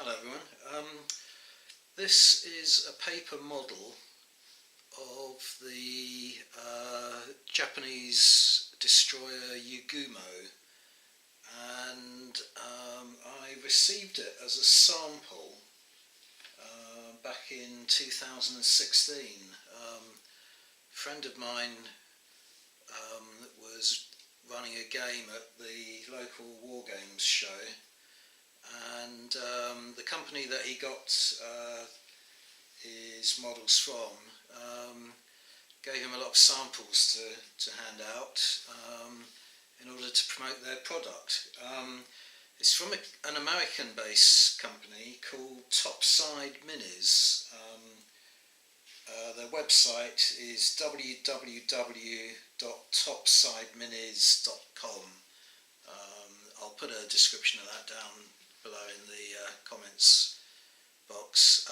Hello everyone. This is a paper model of the Japanese destroyer Yagumo, and I received it as a sample back in 2016. A friend of mine was running a game at the local Wargames show, and the company that he got his models from gave him a lot of samples to hand out in order to promote their product. It's from an American-based company called Topside Minis. Their website is www.topsideminis.com. I'll put a description of that down below in the comments box.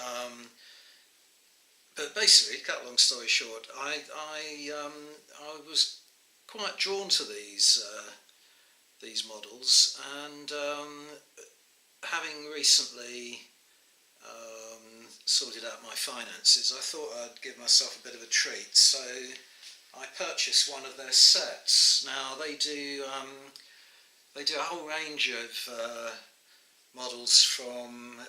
But basically, cut a long story short, I was quite drawn to these models, and having recently sorted out my finances, I thought I'd give myself a bit of a treat. So I purchased one of their sets. Now they do a whole range of models from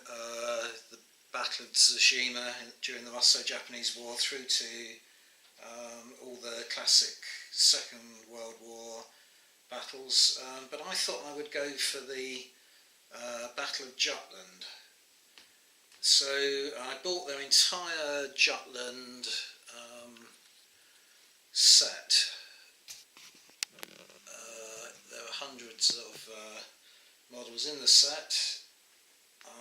the Battle of Tsushima during the Russo-Japanese War through to all the classic Second World War battles, but I thought I would go for the Battle of Jutland. So I bought their entire Jutland set. There are hundreds of models in the set.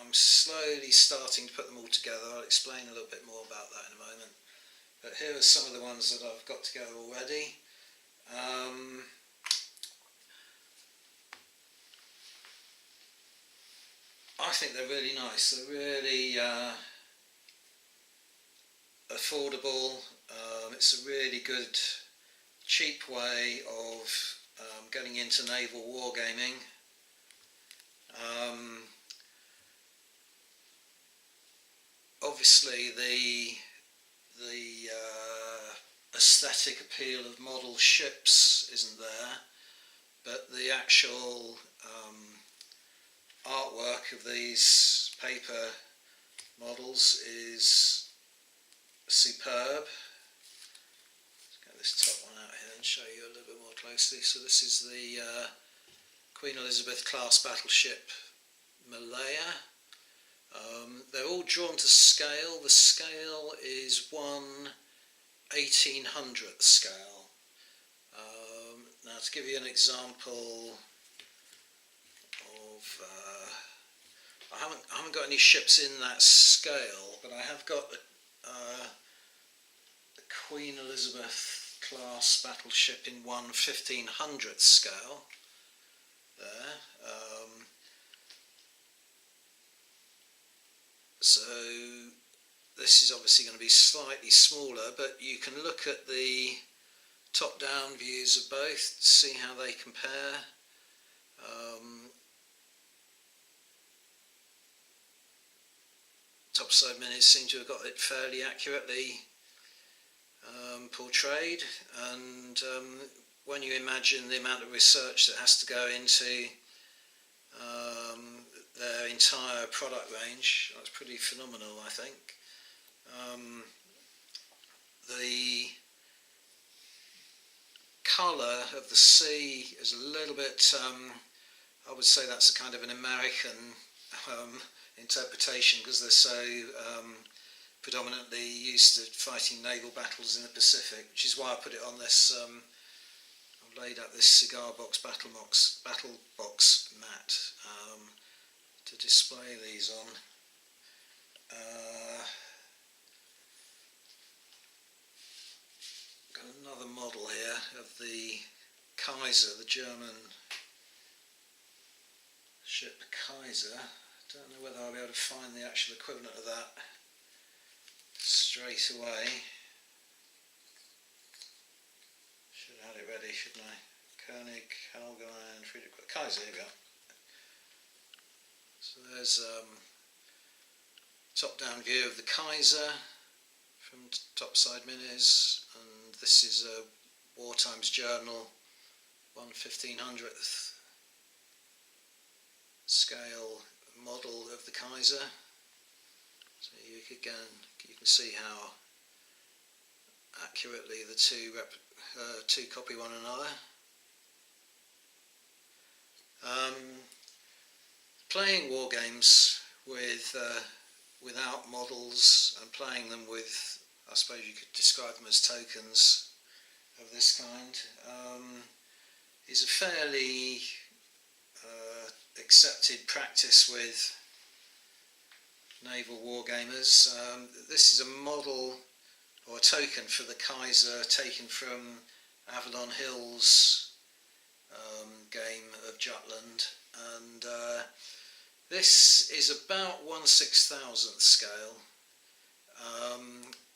I'm slowly starting to put them all together. I'll explain a little bit more about that in a moment. But here are some of the ones that I've got together already. I think they're really nice. They're really affordable. It's a really good, cheap way of getting into naval wargaming. Obviously, the aesthetic appeal of model ships isn't there, but the actual artwork of these paper models is superb. Let's get this top one out here and show you a little bit more closely. So this is the Queen Elizabeth class battleship Malaya. They're all drawn to scale. The scale is 1/1800th scale. Now, to give you an example of, I haven't got any ships in that scale, but I have got the Queen Elizabeth class battleship in 1/1500th scale there. So this is obviously going to be slightly smaller, but you can look at the top-down views of both to see how they compare. Topside Minis seem to have got it fairly accurately portrayed, and when you imagine the amount of research that has to go into their entire product range, that's pretty phenomenal, I think. The colour of the sea is a little bit, I would say that's a kind of an American interpretation, because they're so predominantly used to fighting naval battles in the Pacific, which is why I put it on this. I've laid out this cigar box battle box mat to display these on. Got another model here of the Kaiser, the German ship Kaiser. Don't know whether I'll be able to find the actual equivalent of that straight away. Should have had it ready, shouldn't I? Koenig, Helga and Friedrich Kaiser, here we go. So there's top-down view of the Kaiser from Topside Minis, and this is a War Times Journal 1/1500th scale model of the Kaiser. So you can see how accurately the two copy one another. Playing war games without models and playing them with, I suppose you could describe them as tokens of this kind, is a fairly accepted practice with naval wargamers. This is a model or a token for the Kaiser taken from Avalon Hill's game of Jutland, and this is about 1/6000th scale.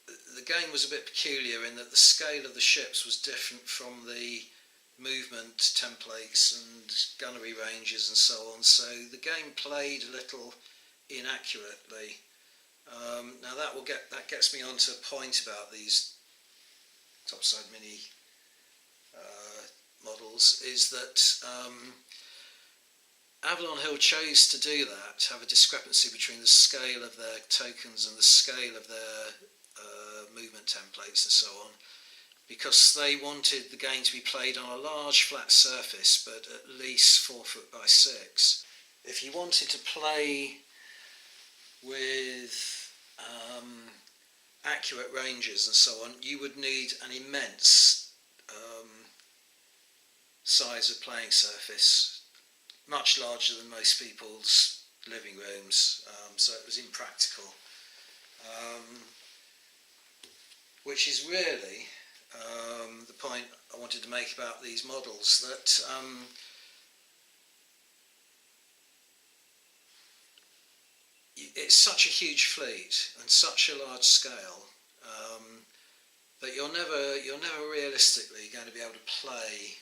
The game was a bit peculiar in that the scale of the ships was different from the movement templates and gunnery ranges and so on, so the game played a little inaccurately. Now that gets me on to a point about these Topside Mini models, is that Avalon Hill chose to do that, to have a discrepancy between the scale of their tokens and the scale of their movement templates and so on, because they wanted the game to be played on a large flat surface, but at least 4 foot by 6. If you wanted to play with accurate ranges and so on, you would need an immense size of playing surface, much larger than most people's living rooms, so it was impractical. Which is really the point I wanted to make about these models, that it's such a huge fleet and such a large scale that you're never realistically going to be able to play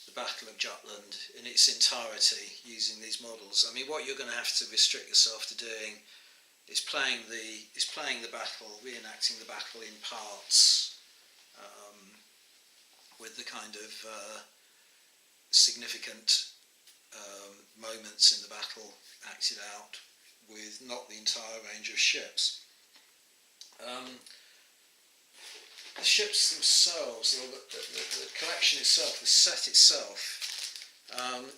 the Battle of Jutland in its entirety using these models. I mean, what you're going to have to restrict yourself to doing is playing the battle, reenacting the battle in parts, with the kind of significant moments in the battle acted out, with not the entire range of ships. The ships themselves, or the collection itself, the set itself,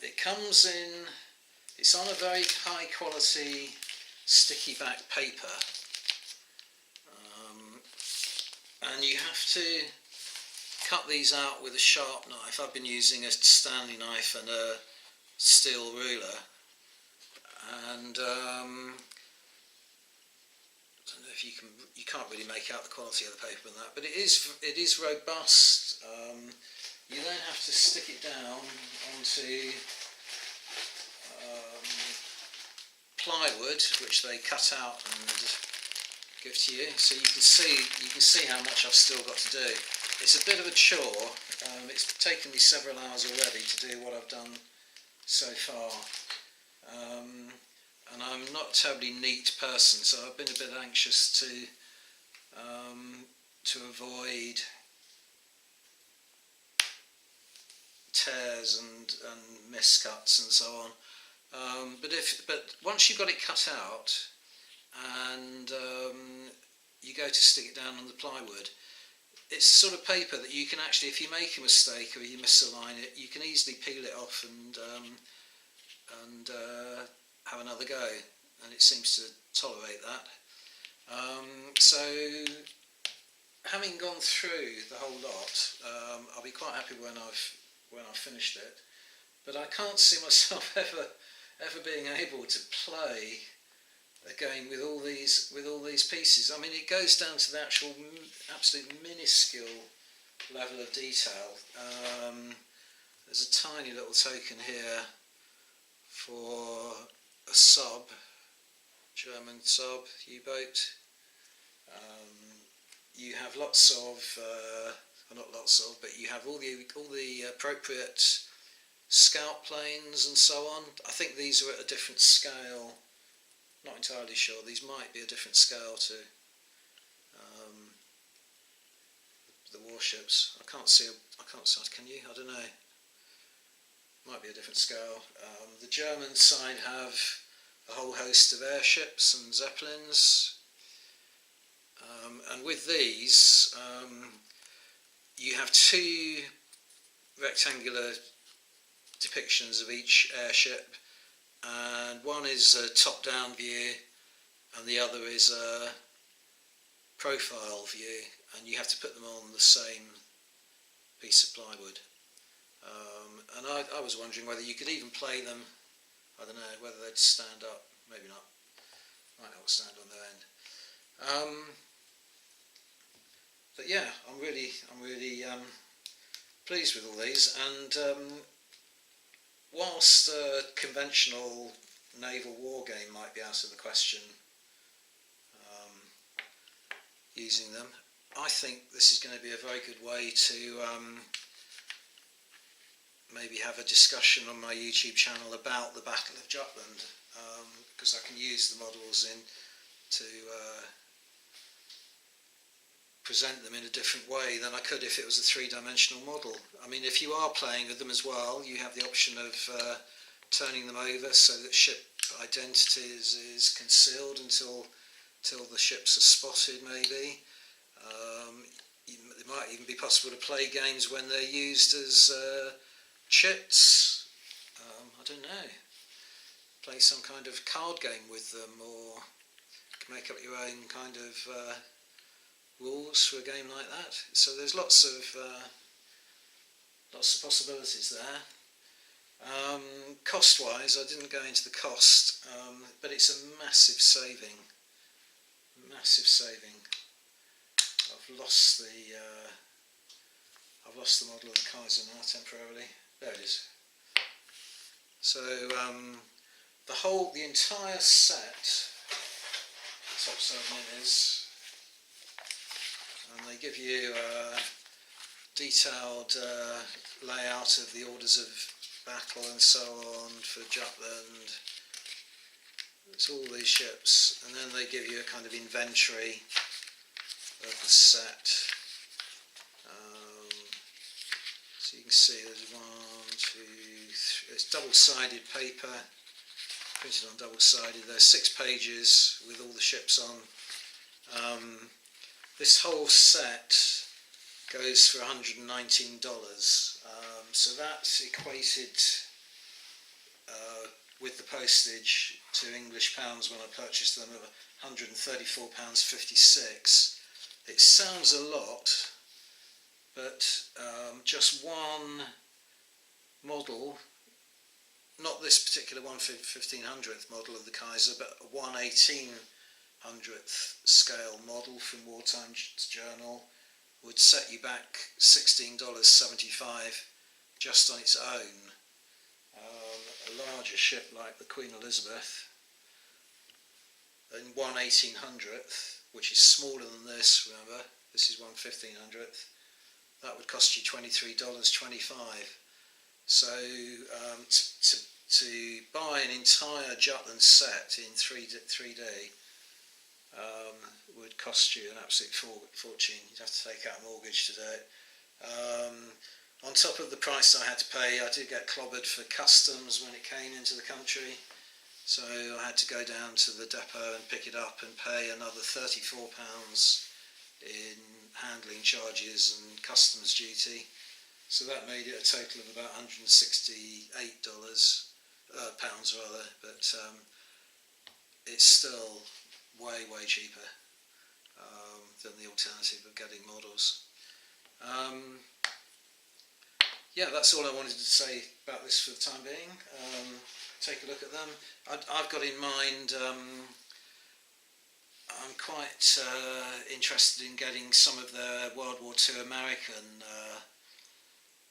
it comes in, it's on a very high quality sticky back paper, and you have to cut these out with a sharp knife. I've been using a Stanley knife and a steel ruler, and I don't know if you can't really make out the quality of the paper in that, but it is robust. You then have to stick it down onto plywood, which they cut out and give to you, so you can see how much I've still got to do. It's a bit of a chore. It's taken me several hours already to do what I've done so far, and I'm not a terribly neat person, so I've been a bit anxious to avoid tears and miscuts and so on. But once you've got it cut out and you go to stick it down on the plywood, it's the sort of paper that you can actually, if you make a mistake or you misalign it, you can easily peel it off and have another go, and it seems to tolerate that. So having gone through the whole lot, I'll be quite happy when I've finished it, but I can't see myself ever being able to play a game with all these pieces. I mean, it goes down to the actual absolute minuscule level of detail. There's a tiny little token here for a sub, German sub U-boat. You have lots of, not lots of, but you have all the appropriate scout planes and so on. I think these are at a different scale Not entirely sure. These might be a different scale to the warships. I can't see. Can you? I don't know. Might be a different scale. The German side have a whole host of airships and zeppelins, and with these, you have two rectangular depictions of each airship, and one is a top-down view and the other is a profile view, and you have to put them on the same piece of plywood. And I was wondering whether you could even play them. I don't know whether they'd stand up. Maybe not. Might not stand on their end. But yeah, I'm really pleased with all these. And whilst a conventional naval war game might be out of the question, using them, I think this is going to be a very good way to maybe have a discussion on my YouTube channel about the Battle of Jutland, because I can use the models to present them in a different way than I could if it was a three-dimensional model. I mean, if you are playing with them as well, you have the option of turning them over so that ship identity is concealed until the ships are spotted, maybe. It might even be possible to play games when they're used as chits. I don't know. Play some kind of card game with them, or make up your own kind of rules for a game like that. So there's lots of possibilities there. Cost-wise, I didn't go into the cost, but it's a massive saving. Massive saving. I've lost the model of the Kaiser now temporarily. There it is. So the entire set, Topside Minis, and they give you a detailed layout of the orders of battle and so on for Jutland. It's all these ships, and then they give you a kind of inventory of the set. So you can see there's 1, 2, 3. It's double-sided paper, printed on double-sided. There's 6 pages with all the ships on. This whole set goes for $119. So that's equated with the postage to English pounds when I purchased them of £134.56. It sounds a lot, but just one model, not this particular 1/1500th model of the Kaiser, but a 1/1800th scale model from Wartime Journal would set you back $16.75 just on its own. A larger ship like the Queen Elizabeth, and 1/1800th, which is smaller than this, remember, this is 1/1500th, that would cost you $23.25. So to buy an entire Jutland set in 3D would cost you an absolute fortune. You'd have to take out a mortgage to do it. On top of the price I had to pay, I did get clobbered for customs when it came into the country. So I had to go down to the depot and pick it up and pay another £34 in handling charges and customs duty. So that made it a total of about $168, pounds rather, but it's still way cheaper than the alternative of getting models. Yeah, that's all I wanted to say about this for the time being. Take a look at them. I've got in mind, I'm quite interested in getting some of their World War II American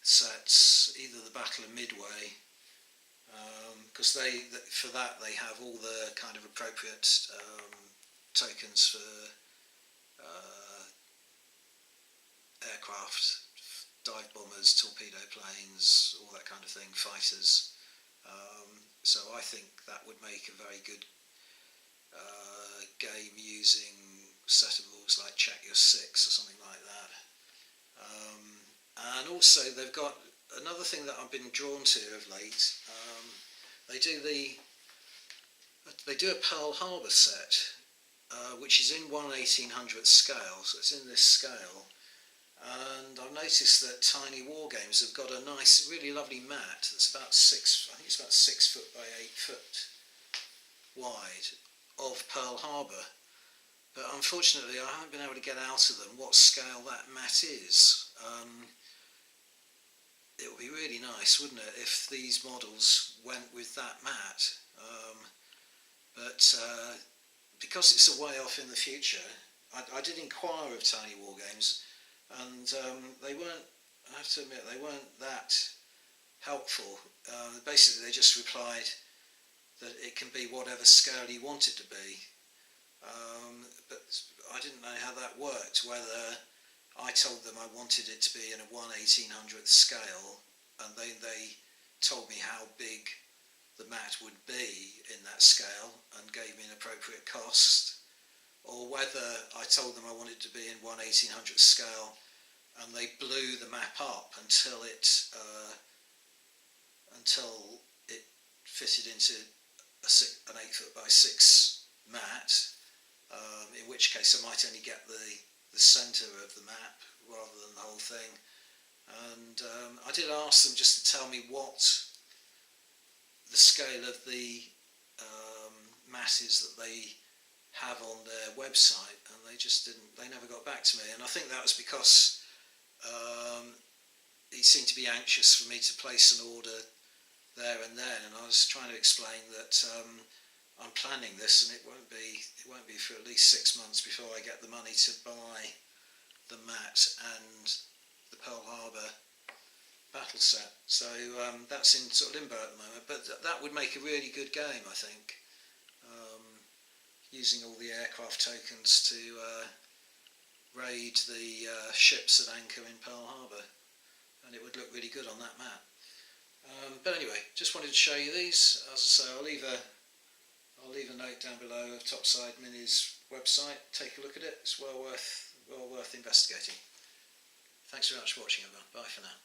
sets, either the Battle of Midway, because for that they have all the kind of appropriate tokens for aircraft, dive bombers, torpedo planes, all that kind of thing, fighters. So I think that would make a very good game using set of rules like check your six or something like that. And also they've got another thing that I've been drawn to of late. They do a Pearl Harbor set, which is in 1/1800th scale, so it's in this scale. And I've noticed that Tiny Wargames have got a nice, really lovely mat that's about I think it's about 6 foot by 8 foot wide of Pearl Harbor. But unfortunately I haven't been able to get out of them what scale that mat is. It would be really nice, wouldn't it, if these models went with that mat. But because it's a way off in the future, I did inquire of Tiny Wargames, and they weren't, I have to admit, they weren't that helpful. Basically they just replied that it can be whatever scale you want it to be. But I didn't know how that worked, whether I told them I wanted it to be in a 1/1800th scale, and they told me how big the mat would be in that scale and gave me an appropriate cost, or whether I told them I wanted it to be in 1/1800th scale and they blew the map up until it fitted into an 8 foot by 6 mat, in which case I might only get the centre of the map rather than the whole thing. And I did ask them just to tell me what the scale of the mat is that they have on their website, and they never got back to me. And I think that was because he seemed to be anxious for me to place an order there and then, and I was trying to explain that I'm planning this, and it won't be for at least 6 months before I get the money to buy the mat and the Pearl Harbor battle set. So that's in sort of limbo at the moment, but that would make a really good game, I think, using all the aircraft tokens to raid the ships at anchor in Pearl Harbor, and it would look really good on that map. But anyway, just wanted to show you these. As I say, I'll leave a note down below of Topside Minis website. Take a look at it. It's well worth investigating. Thanks very much for watching, everyone. Bye for now.